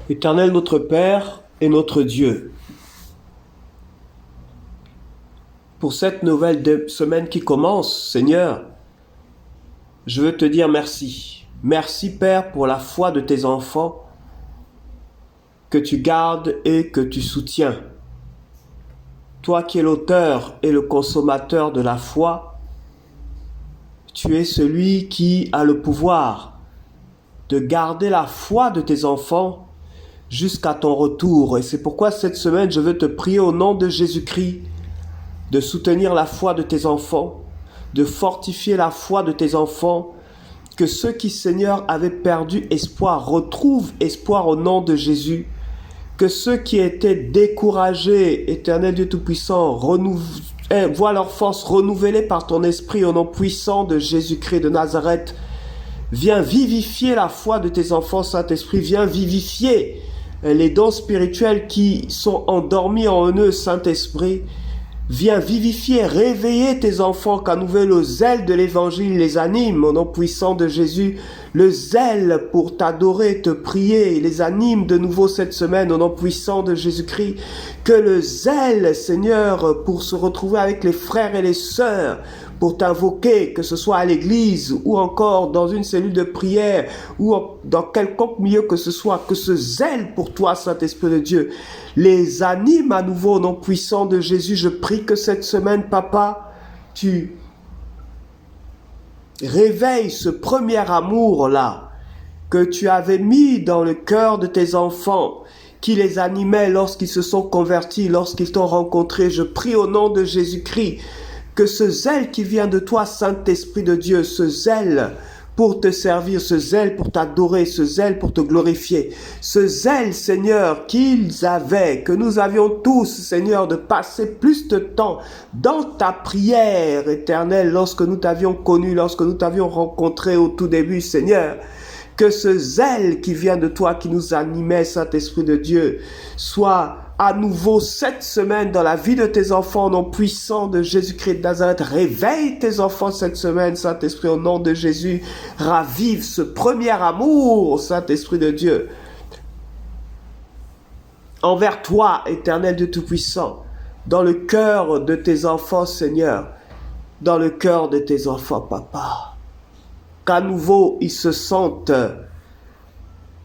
Éternel notre Père et notre Dieu, pour cette nouvelle semaine qui commence, Seigneur, je veux te dire merci. Merci Père pour la foi de tes enfants que tu gardes et que tu soutiens. Toi qui es l'auteur et le consommateur de la foi, tu es celui qui a le pouvoir de garder la foi de tes enfants jusqu'à ton retour. Et c'est pourquoi cette semaine, je veux te prier au nom de Jésus-Christ de soutenir la foi de tes enfants, de fortifier la foi de tes enfants, que ceux qui, Seigneur, avaient perdu espoir retrouvent espoir au nom de Jésus, que ceux qui étaient découragés, Éternel Dieu Tout-Puissant, voient leur force renouvelée par ton esprit au nom puissant de Jésus-Christ de Nazareth. Viens vivifier la foi de tes enfants, Saint-Esprit, viens vivifier les dons spirituels qui sont endormis en eux, Saint-Esprit. Viens vivifier, réveiller tes enfants, qu'à nouveau le zèle de l'évangile les anime, au nom puissant de Jésus. Le zèle pour t'adorer, te prier, les anime de nouveau cette semaine, au nom puissant de Jésus-Christ. Que le zèle, Seigneur, pour se retrouver avec les frères et les sœurs, pour t'invoquer, que ce soit à l'église ou encore dans une cellule de prière ou dans quelconque milieu que ce soit, que ce zèle pour toi, Saint-Esprit de Dieu, les anime à nouveau au nom puissant de Jésus. Je prie que cette semaine, Papa, tu réveilles ce premier amour-là que tu avais mis dans le cœur de tes enfants, qui les animait lorsqu'ils se sont convertis, lorsqu'ils t'ont rencontré. Je prie au nom de Jésus-Christ que ce zèle qui vient de toi, Saint-Esprit de Dieu, ce zèle pour te servir, ce zèle pour t'adorer, ce zèle pour te glorifier, ce zèle, Seigneur, qu'ils avaient, que nous avions tous, Seigneur, de passer plus de temps dans ta prière éternelle lorsque nous t'avions connu, lorsque nous t'avions rencontré au tout début, Seigneur. Que ce zèle qui vient de toi, qui nous animait, Saint-Esprit de Dieu, soit à nouveau cette semaine dans la vie de tes enfants, au nom puissant de Jésus-Christ de Nazareth. Réveille tes enfants cette semaine, Saint-Esprit, au nom de Jésus. Ravive ce premier amour, Saint-Esprit de Dieu, envers toi, Éternel Dieu Tout-Puissant, dans le cœur de tes enfants, Seigneur, dans le cœur de tes enfants, Papa. Qu'à nouveau, ils se sentent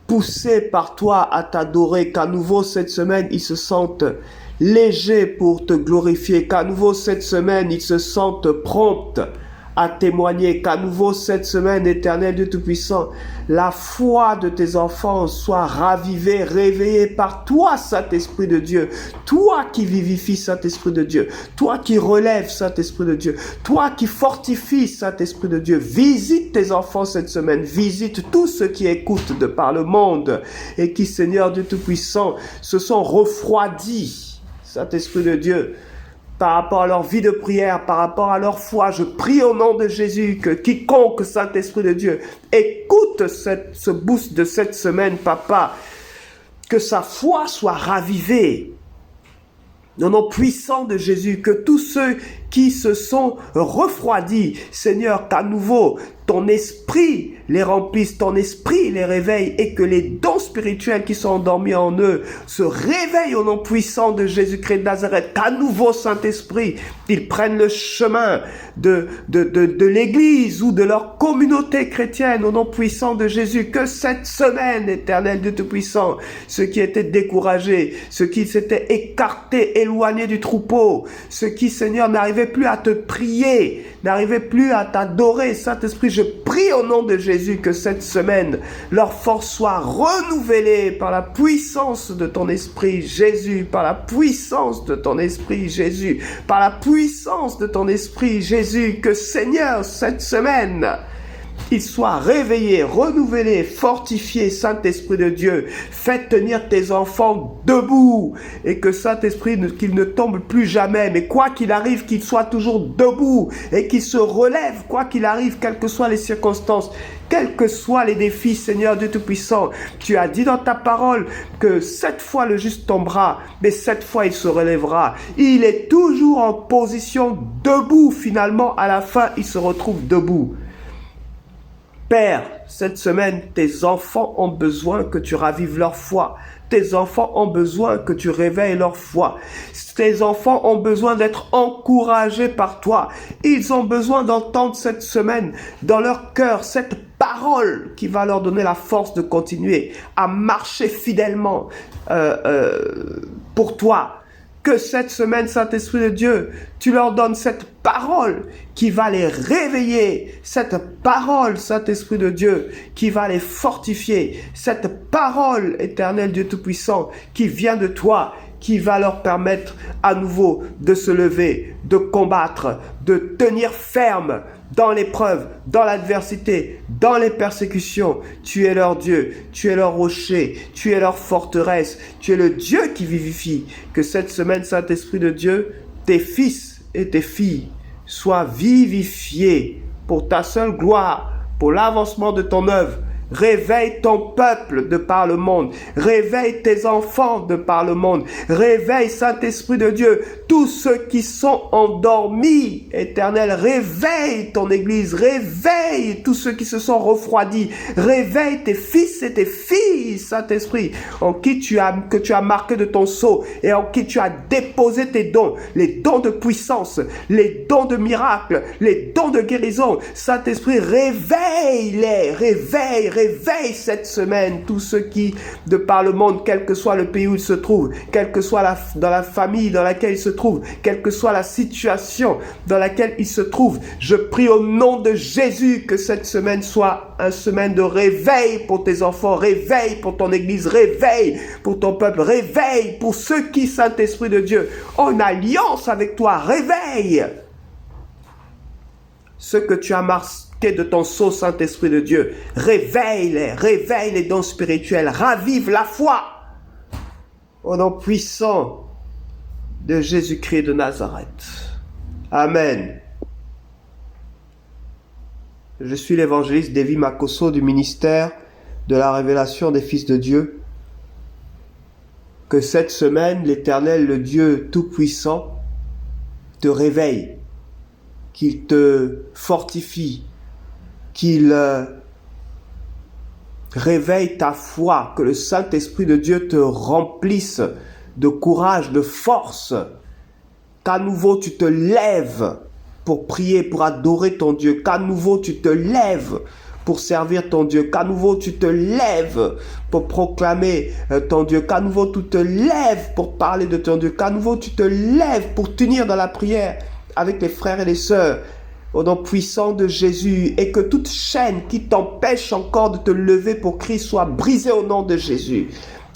poussés par toi à t'adorer, qu'à nouveau cette semaine, ils se sentent légers pour te glorifier, qu'à nouveau cette semaine, ils se sentent prompts à témoigner, qu'à nouveau cette semaine, Éternel Dieu Tout-Puissant, la foi de tes enfants soit ravivée, réveillée par toi, Saint-Esprit de Dieu, toi qui vivifies, Saint-Esprit de Dieu, toi qui relèves, Saint-Esprit de Dieu, toi qui fortifies, Saint-Esprit de Dieu. Visite tes enfants cette semaine, visite tous ceux qui écoutent de par le monde et qui, Seigneur Dieu Tout-Puissant, se sont refroidis, Saint-Esprit de Dieu, par rapport à leur vie de prière, par rapport à leur foi. Je prie au nom de Jésus que quiconque, Saint-Esprit de Dieu, écoute ce boost de cette semaine, Papa, que sa foi soit ravivée. Au nom puissant de Jésus, que tous ceux qui se sont refroidis, Seigneur, qu'à nouveau ton esprit les remplisse, ton esprit les réveille et que les dons spirituels qui sont endormis en eux se réveillent au nom puissant de Jésus-Christ de Nazareth. Qu'à nouveau, Saint-Esprit, ils prennent le chemin de l'église ou de leur communauté chrétienne au nom puissant de Jésus. Que cette semaine, Éternel Dieu Tout-Puissant, ceux qui étaient découragés, ceux qui s'étaient écartés, éloignés du troupeau, ceux qui, Seigneur, n'arrivaient plus à te prier, n'arrivaient plus à t'adorer, Saint-Esprit, je prie au nom de Jésus que cette semaine, leur force soit renouvelée par la puissance de ton Esprit, Jésus, par la puissance de ton Esprit, Jésus, par la puissance de ton Esprit, Jésus, que Seigneur, cette semaine, ils soient réveillés, renouvelés, fortifiés, Saint-Esprit de Dieu. Fais tenir tes enfants debout et que Saint-Esprit, qu'ils ne tombent plus jamais, mais quoi qu'il arrive, qu'ils soient toujours debout et qu'ils se relèvent, quoi qu'il arrive, quelles que soient les circonstances, quels que soient les défis, Seigneur Dieu Tout-Puissant. Tu as dit dans ta parole que 7 fois le juste tombera, mais 7 fois il se relèvera. Il est toujours en position debout. Finalement, à la fin, il se retrouve debout. Père, cette semaine, tes enfants ont besoin que tu ravives leur foi. Tes enfants ont besoin que tu réveilles leur foi. Tes enfants ont besoin d'être encouragés par toi. Ils ont besoin d'entendre cette semaine dans leur cœur cette parole qui va leur donner la force de continuer à marcher fidèlement pour toi. Que cette semaine, Saint-Esprit de Dieu, tu leur donnes cette parole qui va les réveiller. Cette parole, Saint-Esprit de Dieu, qui va les fortifier. Cette parole, Éternel Dieu Tout-Puissant, qui vient de toi, qui va leur permettre à nouveau de se lever, de combattre, de tenir ferme dans l'épreuve, dans l'adversité, dans les persécutions. Tu es leur Dieu, tu es leur rocher, tu es leur forteresse, tu es le Dieu qui vivifie. Que cette semaine, Saint-Esprit de Dieu, tes fils et tes filles soient vivifiés pour ta seule gloire, pour l'avancement de ton œuvre. Réveille ton peuple de par le monde. Réveille tes enfants de par le monde. Réveille, Saint-Esprit de Dieu, tous ceux qui sont endormis. Éternel, réveille ton Église. Réveille tous ceux qui se sont refroidis. Réveille tes fils et tes filles, Saint-Esprit, en qui que tu as marqué de ton sceau et en qui tu as déposé tes dons. Les dons de puissance, les dons de miracles, les dons de guérison. Saint-Esprit, réveille-les. Réveille cette semaine tous ceux qui, de par le monde, quel que soit le pays où ils se trouvent, quelle que soit dans la famille dans laquelle ils se trouvent, quelle que soit la situation dans laquelle ils se trouvent, je prie au nom de Jésus que cette semaine soit une semaine de réveil pour tes enfants, réveil pour ton Église, réveil pour ton peuple, réveil pour ceux qui, Saint-Esprit de Dieu, ont une alliance avec toi, réveille ce que tu as marqué de ton sceau, Saint-Esprit de Dieu. Réveille les dons spirituels, ravive la foi au nom puissant de Jésus-Christ de Nazareth. Amen. Je suis l'évangéliste Davy Makosso du ministère de la révélation des fils de Dieu. Que cette semaine, l'Éternel, le Dieu Tout-Puissant, te réveille, qu'il te fortifie, qu'il réveille ta foi, que le Saint-Esprit de Dieu te remplisse de courage, de force, qu'à nouveau tu te lèves pour prier, pour adorer ton Dieu, qu'à nouveau tu te lèves pour servir ton Dieu, qu'à nouveau tu te lèves pour proclamer ton Dieu, qu'à nouveau tu te lèves pour parler de ton Dieu, qu'à nouveau tu te lèves pour t'unir dans la prière avec les frères et les sœurs, au nom puissant de Jésus, et que toute chaîne qui t'empêche encore de te lever pour Christ soit brisée au nom de Jésus.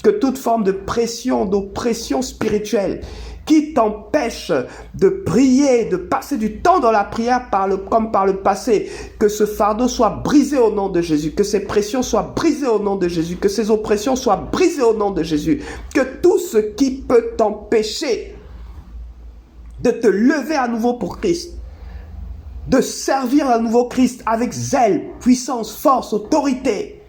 Que toute forme de pression, d'oppression spirituelle qui t'empêche de prier, de passer du temps dans la prière comme par le passé, que ce fardeau soit brisé au nom de Jésus, que ces pressions soient brisées au nom de Jésus, que ces oppressions soient brisées au nom de Jésus, que tout ce qui peut t'empêcher de te lever à nouveau pour Christ, de servir à nouveau Christ avec zèle, puissance, force, autorité,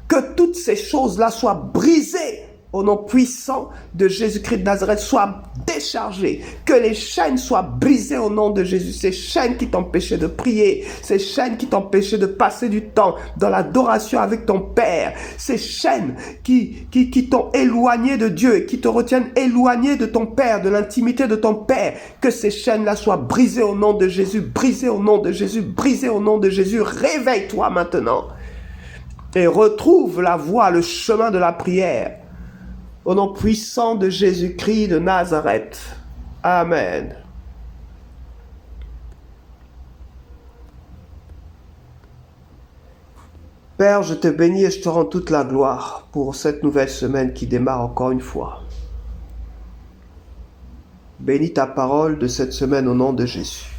que toutes ces choses-là soient brisées au nom puissant de Jésus-Christ de Nazareth, soient déchargées, que les chaînes soient brisées au nom de Jésus, ces chaînes qui t'empêchaient de prier, ces chaînes qui t'empêchaient de passer du temps dans l'adoration avec ton Père, ces chaînes qui t'ont éloigné de Dieu et qui te retiennent éloigné de ton Père, de l'intimité de ton Père, que ces chaînes-là soient brisées au nom de Jésus, brisées au nom de Jésus, brisées au nom de Jésus. Réveille-toi maintenant et retrouve la voie, le chemin de la prière. Au nom puissant de Jésus-Christ de Nazareth. Amen. Père, je te bénis et je te rends toute la gloire pour cette nouvelle semaine qui démarre encore une fois. Bénis ta parole de cette semaine au nom de Jésus.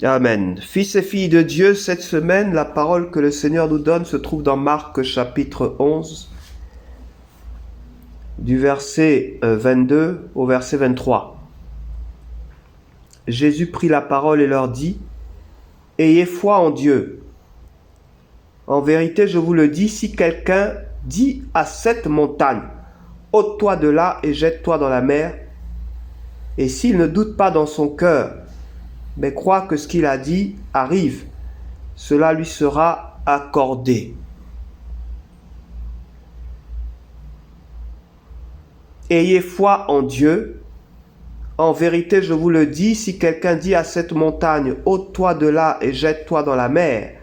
Amen. Fils et filles de Dieu, cette semaine, la parole que le Seigneur nous donne se trouve dans Marc chapitre 11, du verset 22 au verset 23. Jésus prit la parole et leur dit : « Ayez foi en Dieu. En vérité, je vous le dis, si quelqu'un dit à cette montagne : ôte-toi de là et jette-toi dans la mer, et s'il ne doute pas dans son cœur, mais croit que ce qu'il a dit arrive, cela lui sera accordé. Ayez foi en Dieu. En vérité, je vous le dis, si quelqu'un dit à cette montagne, ôte-toi de là et jette-toi dans la mer,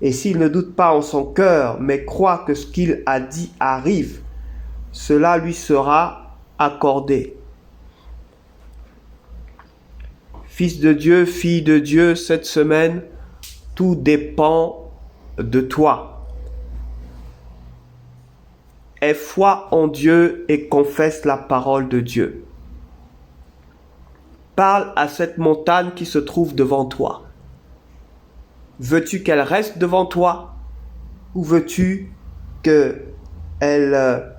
et s'il ne doute pas en son cœur, mais croit que ce qu'il a dit arrive, cela lui sera accordé. Fils de Dieu, fille de Dieu, cette semaine, tout dépend de toi. Aie foi en Dieu et confesse la parole de Dieu. Parle à cette montagne qui se trouve devant toi. Veux-tu qu'elle reste devant toi ou veux-tu qu'elle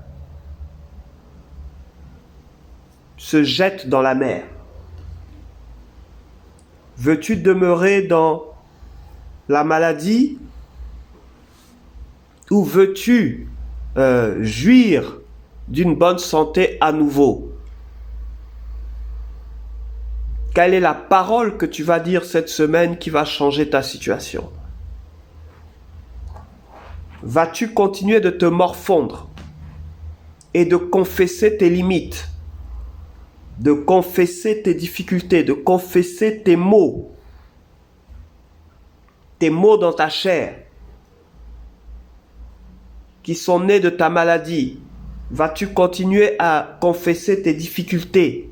se jette dans la mer? Veux-tu demeurer dans la maladie ou veux-tu jouir d'une bonne santé à nouveau? Quelle est la parole que tu vas dire cette semaine qui va changer ta situation? Vas-tu continuer de te morfondre et de confesser tes limites, de confesser tes difficultés, de confesser tes maux dans ta chair qui sont nés de ta maladie? Vas-tu continuer à confesser tes difficultés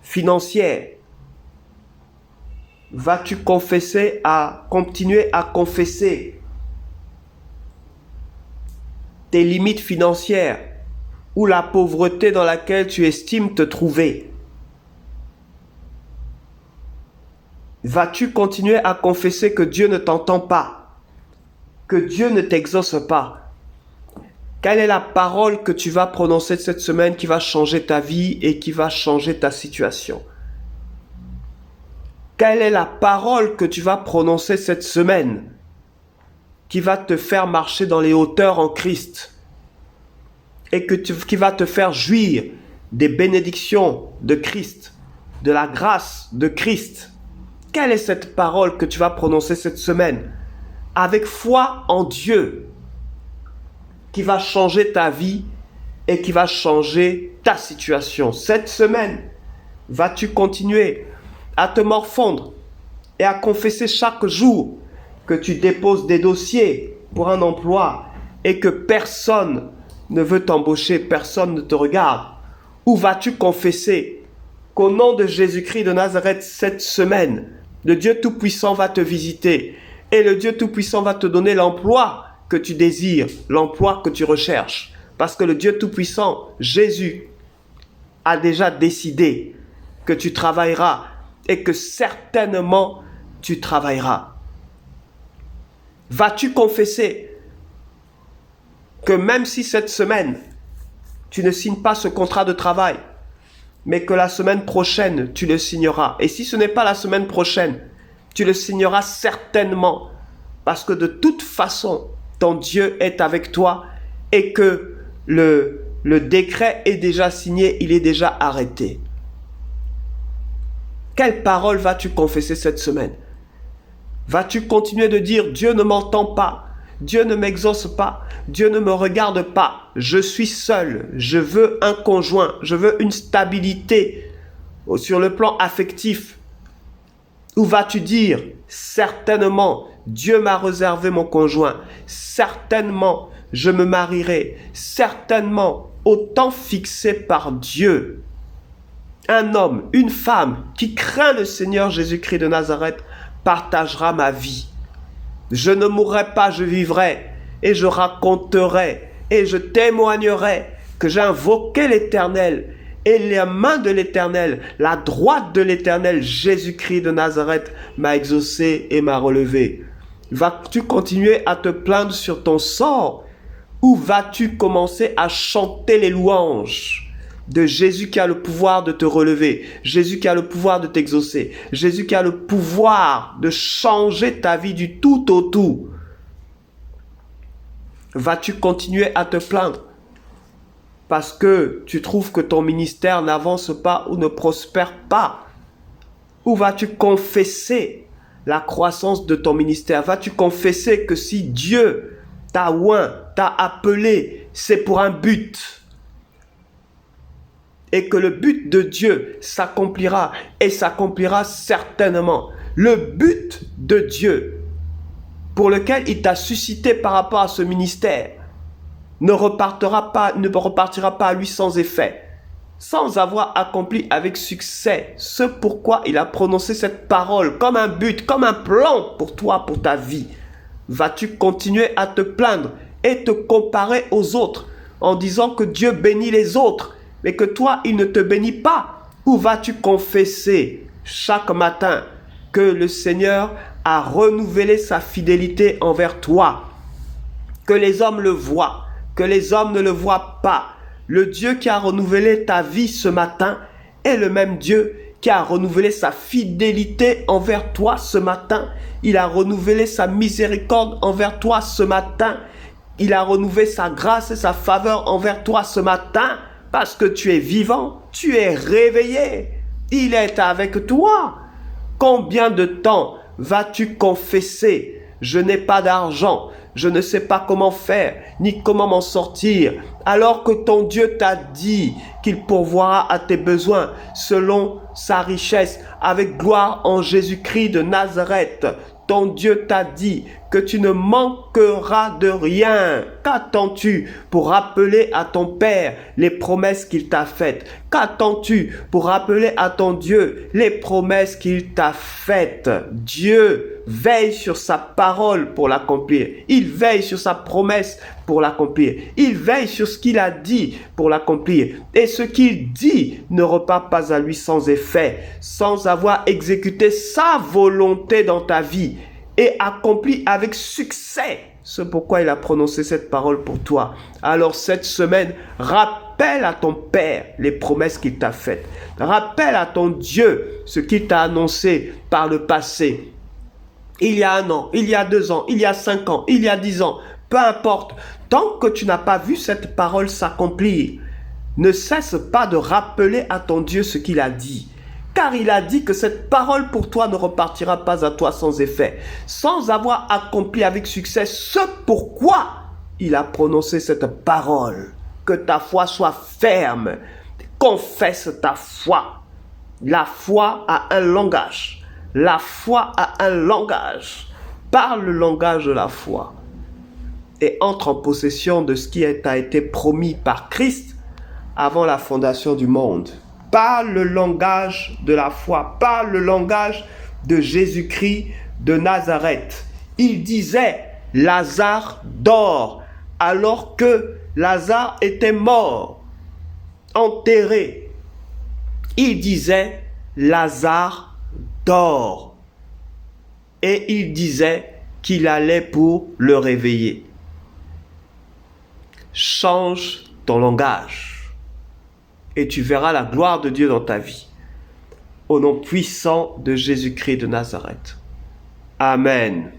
financières? Vas-tu continuer à confesser tes limites financières ou la pauvreté dans laquelle tu estimes te trouver? Vas-tu continuer à confesser que Dieu ne t'entend pas, que Dieu ne t'exauce pas? Quelle est la parole que tu vas prononcer cette semaine qui va changer ta vie et qui va changer ta situation? Quelle est la parole que tu vas prononcer cette semaine qui va te faire marcher dans les hauteurs en Christ et qui va te faire jouir des bénédictions de Christ, de la grâce de Christ? Quelle est cette parole que tu vas prononcer cette semaine avec foi en Dieu qui va changer ta vie et qui va changer ta situation? Cette semaine, vas-tu continuer à te morfondre et à confesser chaque jour que tu déposes des dossiers pour un emploi et que personne ne veut t'embaucher, personne ne te regarde? Ou vas-tu confesser qu'au nom de Jésus-Christ de Nazareth, cette semaine, le Dieu Tout-Puissant va te visiter et le Dieu Tout-Puissant va te donner l'emploi que tu désires, l'emploi que tu recherches? Parce que le Dieu Tout-Puissant, Jésus, a déjà décidé que tu travailleras et que certainement tu travailleras. Vas-tu confesser que même si cette semaine, tu ne signes pas ce contrat de travail, mais que la semaine prochaine, tu le signeras? Et si ce n'est pas la semaine prochaine, tu le signeras certainement, parce que de toute façon, ton Dieu est avec toi et que le décret est déjà signé, il est déjà arrêté. Quelle parole vas-tu confesser cette semaine? Vas-tu continuer de dire « Dieu ne m'entend pas, Dieu ne m'exauce pas, Dieu ne me regarde pas, je suis seul, je veux un conjoint, je veux une stabilité sur le plan affectif ». Ou vas-tu dire « Certainement, Dieu m'a réservé mon conjoint, certainement, je me marierai, certainement, au temps fixé par Dieu ». Un homme, une femme qui craint le Seigneur Jésus-Christ de Nazareth partagera ma vie. Je ne mourrai pas, je vivrai et je raconterai et je témoignerai que j'ai invoqué l'Éternel et la main de l'Éternel, la droite de l'Éternel, Jésus-Christ de Nazareth, m'a exaucé et m'a relevé. Vas-tu continuer à te plaindre sur ton sort ou vas-tu commencer à chanter les louanges de Jésus qui a le pouvoir de te relever, Jésus qui a le pouvoir de t'exaucer, Jésus qui a le pouvoir de changer ta vie du tout au tout? Vas-tu continuer à te plaindre parce que tu trouves que ton ministère n'avance pas ou ne prospère pas? Ou vas-tu confesser la croissance de ton ministère? Vas-tu confesser que si Dieu t'a oint, t'a appelé, c'est pour un but? Et que le but de Dieu s'accomplira, et s'accomplira certainement. Le but de Dieu pour lequel il t'a suscité par rapport à ce ministère ne repartira pas à lui sans effet, sans avoir accompli avec succès ce pourquoi il a prononcé cette parole, comme un but, comme un plan pour toi, pour ta vie. Vas-tu continuer à te plaindre et te comparer aux autres en disant que Dieu bénit les autres, mais que toi, il ne te bénit pas? Ou vas-tu confesser chaque matin que le Seigneur a renouvelé sa fidélité envers toi? Que les hommes le voient, que les hommes ne le voient pas. Le Dieu qui a renouvelé ta vie ce matin est le même Dieu qui a renouvelé sa fidélité envers toi ce matin. Il a renouvelé sa miséricorde envers toi ce matin. Il a renouvelé sa grâce et sa faveur envers toi ce matin. Parce que tu es vivant, tu es réveillé. Il est avec toi. Combien de temps vas-tu confesser: je n'ai pas d'argent, je ne sais pas comment faire, ni comment m'en sortir, alors que ton Dieu t'a dit qu'il pourvoira à tes besoins selon sa richesse, avec gloire en Jésus-Christ de Nazareth. Ton Dieu t'a dit que tu ne manqueras de rien. Qu'attends-tu pour rappeler à ton Père les promesses qu'il t'a faites? Qu'attends-tu pour rappeler à ton Dieu les promesses qu'il t'a faites? Dieu veille sur sa parole pour l'accomplir. Il veille sur sa promesse pour l'accomplir. Il veille sur ce qu'il a dit pour l'accomplir. Et ce qu'il dit ne repart pas à lui sans effet, sans avoir exécuté sa volonté dans ta vie et accompli avec succès. C'est pourquoi il a prononcé cette parole pour toi. Alors cette semaine, rappelle à ton Père les promesses qu'il t'a faites. Rappelle à ton Dieu ce qu'il t'a annoncé par le passé. Il y a 1 an, il y a 2 ans, il y a 5 ans, il y a 10 ans. Peu importe. Tant que tu n'as pas vu cette parole s'accomplir, ne cesse pas de rappeler à ton Dieu ce qu'il a dit. Car il a dit que cette parole pour toi ne repartira pas à toi sans effet, sans avoir accompli avec succès ce pourquoi il a prononcé cette parole. Que ta foi soit ferme. Confesse ta foi. La foi a un langage. La foi a un langage. Parle le langage de la foi. Et entre en possession de ce qui t'a été promis par Christ avant la fondation du monde. Parle le langage de la foi. Parle le langage de Jésus-Christ de Nazareth. Il disait, Lazare dort, alors que Lazare était mort, enterré. Il disait, Lazare dort. Et il disait qu'il allait pour le réveiller. Change ton langage et tu verras la gloire de Dieu dans ta vie. Au nom puissant de Jésus-Christ de Nazareth. Amen.